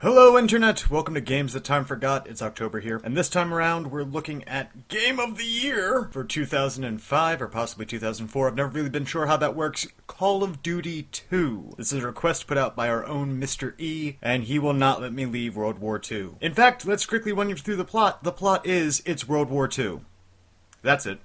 Hello Internet! Welcome to Games That Time Forgot. It's October here, and this time around we're looking at Game of the Year for 2005 or possibly 2004. I've never really been sure how that works. Call of Duty 2. This is a request put out by our own Mr. E, and he will not let me leave World War II. In fact, let's quickly run you through the plot. The plot is, it's World War II. That's it.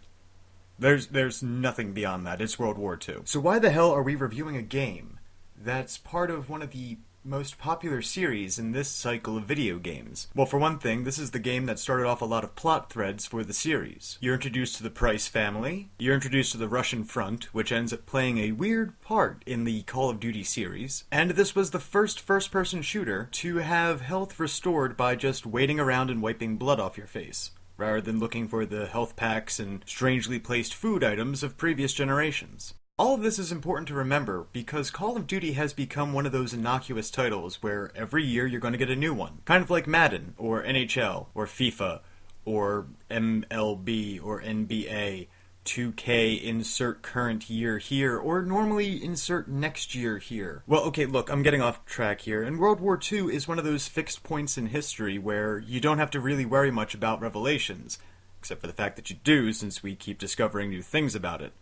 There's nothing beyond that. It's World War II. So why the hell are we reviewing a game that's part of one of the most popular series in this cycle of video games? Well, for one thing, this is the game that started off a lot of plot threads for the series. You're introduced to the Price family, you're introduced to the Russian front, which ends up playing a weird part in the Call of Duty series, and this was the first first-person shooter to have health restored by just waiting around and wiping blood off your face, rather than looking for the health packs and strangely placed food items of previous generations. All of this is important to remember because Call of Duty has become one of those innocuous titles where every year you're going to get a new one. Kind of like Madden, or NHL, or FIFA, or MLB, or NBA, 2K, insert current year here, or normally insert next year here. Well, okay, look, I'm getting off track here, and World War II is one of those fixed points in history where you don't have to really worry much about revelations, except for the fact that you do since we keep discovering new things about it.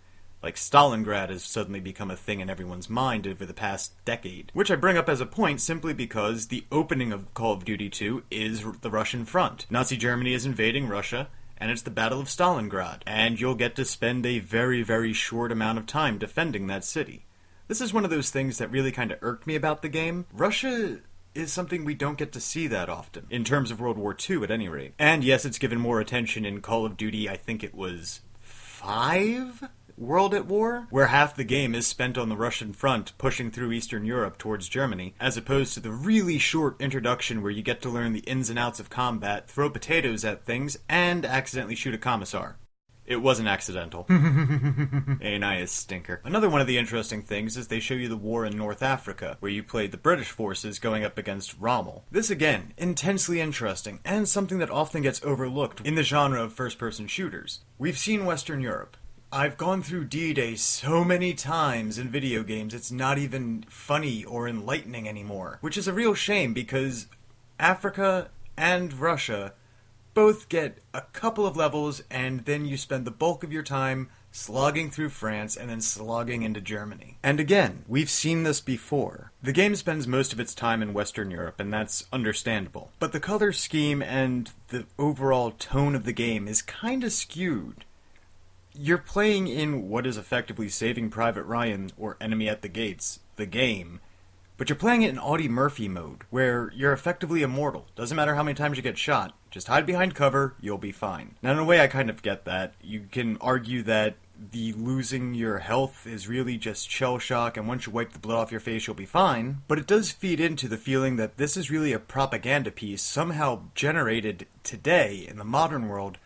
Like Stalingrad has suddenly become a thing in everyone's mind over the past decade. Which I bring up as a point simply because the opening of Call of Duty 2 is the Russian front. Nazi Germany is invading Russia, and it's the Battle of Stalingrad. And you'll get to spend a very, very short amount of time defending that city. This is one of those things that really kind of irked me about the game. Russia is something we don't get to see that often, in terms of World War II at any rate. And yes, it's given more attention in Call of Duty, I think it was 5? World at War, where half the game is spent on the Russian front pushing through Eastern Europe towards Germany, as opposed to the really short introduction where you get to learn the ins and outs of combat, throw potatoes at things, and accidentally shoot a commissar. It wasn't accidental. Ain't I a stinker. Another one of the interesting things is they show you the war in North Africa, where you played the British forces going up against Rommel. This again, intensely interesting, and something that often gets overlooked in the genre of first-person shooters. We've seen Western Europe. I've gone through D-Day so many times in video games, it's not even funny or enlightening anymore. Which is a real shame because Africa and Russia both get a couple of levels and then you spend the bulk of your time slogging through France and then slogging into Germany. And again, we've seen this before. The game spends most of its time in Western Europe, and that's understandable. But the color scheme and the overall tone of the game is kinda skewed. You're playing in what is effectively Saving Private Ryan or Enemy at the Gates, the game, but you're playing it in Audie Murphy mode, where you're effectively immortal. Doesn't matter how many times you get shot, just hide behind cover, you'll be fine. Now in a way I kind of get that. You can argue that the losing your health is really just shell shock, and once you wipe the blood off your face you'll be fine, but it does feed into the feeling that this is really a propaganda piece somehow generated today in the modern world,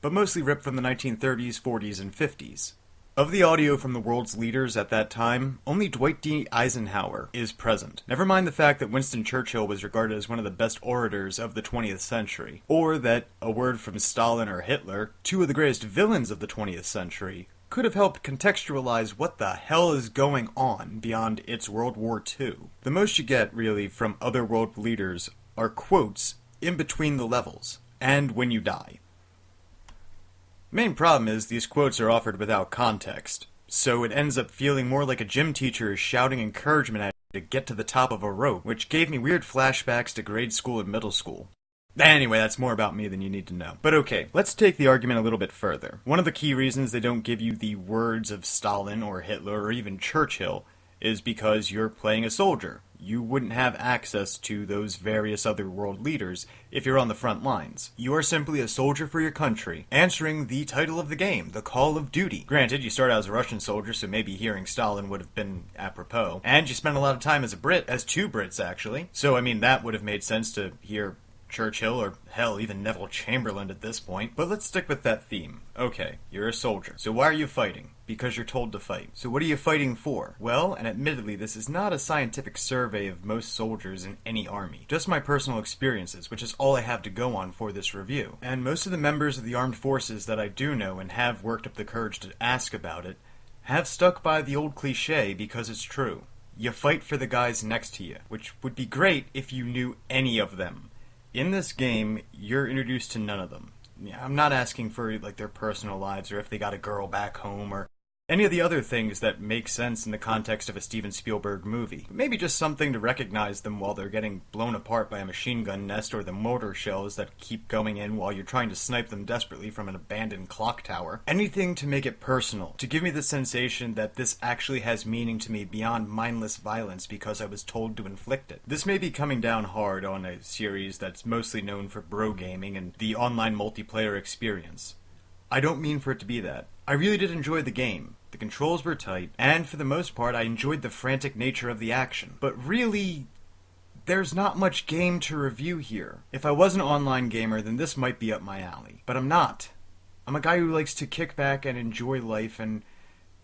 but mostly ripped from the 1930s, 40s, and 50s. Of the audio from the world's leaders at that time, only Dwight D. Eisenhower is present. Never mind the fact that Winston Churchill was regarded as one of the best orators of the 20th century, or that, a word from Stalin or Hitler, two of the greatest villains of the 20th century, could have helped contextualize what the hell is going on beyond its World War II. The most you get, really, from other world leaders are quotes in between the levels, and when you die. Main problem is these quotes are offered without context, so it ends up feeling more like a gym teacher is shouting encouragement at you to get to the top of a rope, which gave me weird flashbacks to grade school and middle school. Anyway, that's more about me than you need to know. But okay, let's take the argument a little bit further. One of the key reasons they don't give you the words of Stalin or Hitler or even Churchill is because you're playing a soldier. You wouldn't have access to those various other world leaders if you're on the front lines. You are simply a soldier for your country, answering the title of the game, the Call of Duty. Granted, you start out as a Russian soldier, so maybe hearing Stalin would have been apropos. And you spend a lot of time as a Brit, as two Brits actually. So I mean, that would have made sense to hear Churchill, or hell, even Neville Chamberlain at this point. But let's stick with that theme. Okay, you're a soldier. So why are you fighting? Because you're told to fight. So what are you fighting for? Well, and admittedly, this is not a scientific survey of most soldiers in any army. Just my personal experiences, which is all I have to go on for this review. And most of the members of the armed forces that I do know and have worked up the courage to ask about it, have stuck by the old cliche because it's true. you fight for the guys next to you, which would be great if you knew any of them. In this game, you're introduced to none of them. Yeah, I'm not asking for like their personal lives or if they got a girl back home or any of the other things that make sense in the context of a Steven Spielberg movie. Maybe just something to recognize them while they're getting blown apart by a machine gun nest or the mortar shells that keep going in while you're trying to snipe them desperately from an abandoned clock tower. Anything to make it personal, to give me the sensation that this actually has meaning to me beyond mindless violence because I was told to inflict it. This may be coming down hard on a series that's mostly known for bro gaming and the online multiplayer experience. I don't mean for it to be that. I really did enjoy the game. The controls were tight, and for the most part I enjoyed the frantic nature of the action. But really, there's not much game to review here. If I was an online gamer, then this might be up my alley. But I'm not. I'm a guy who likes to kick back and enjoy life and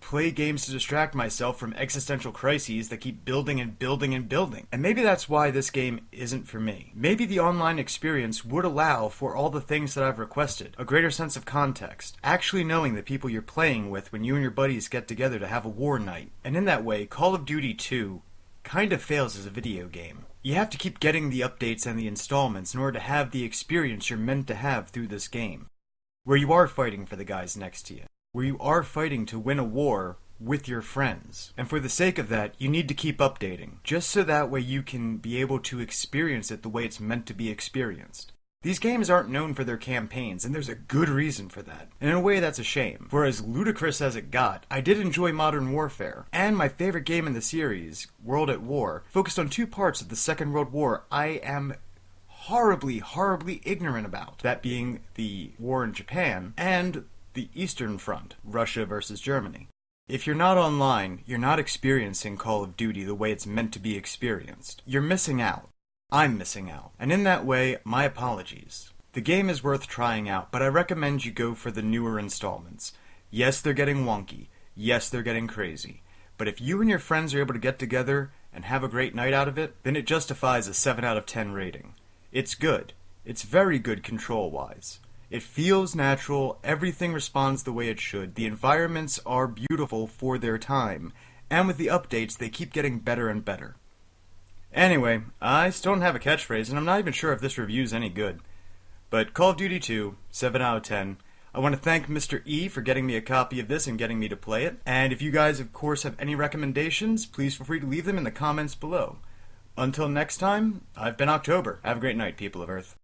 play games to distract myself from existential crises that keep building and building and building. And maybe that's why this game isn't for me. Maybe the online experience would allow for all the things that I've requested. A greater sense of context. Actually knowing the people you're playing with when you and your buddies get together to have a war night. And in that way, Call of Duty 2 kind of fails as a video game. You have to keep getting the updates and the installments in order to have the experience you're meant to have through this game. Where you are fighting for the guys next to you. Where you are fighting to win a war with your friends. And for the sake of that, you need to keep updating, just so that way you can be able to experience it the way it's meant to be experienced. These games aren't known for their campaigns, and there's a good reason for that. And in a way, that's a shame. For as ludicrous as it got, I did enjoy Modern Warfare. And my favorite game in the series, World at War, focused on two parts of the Second World War I am horribly, horribly ignorant about. That being the war in Japan, and the Eastern Front, Russia versus Germany. If you're not online, you're not experiencing Call of Duty the way it's meant to be experienced. You're missing out. I'm missing out. And in that way, my apologies. The game is worth trying out, but I recommend you go for the newer installments. Yes, they're getting wonky. Yes, they're getting crazy. But if you and your friends are able to get together and have a great night out of it, then it justifies a 7 out of 10 rating. It's good. It's very good control-wise. It feels natural, everything responds the way it should, the environments are beautiful for their time, and with the updates they keep getting better and better. Anyway, I still don't have a catchphrase, and I'm not even sure if this review's any good. But Call of Duty 2, 7 out of 10. I want to thank Mr. E for getting me a copy of this and getting me to play it. And if you guys, of course, have any recommendations, please feel free to leave them in the comments below. Until next time, I've been October. Have a great night, people of Earth.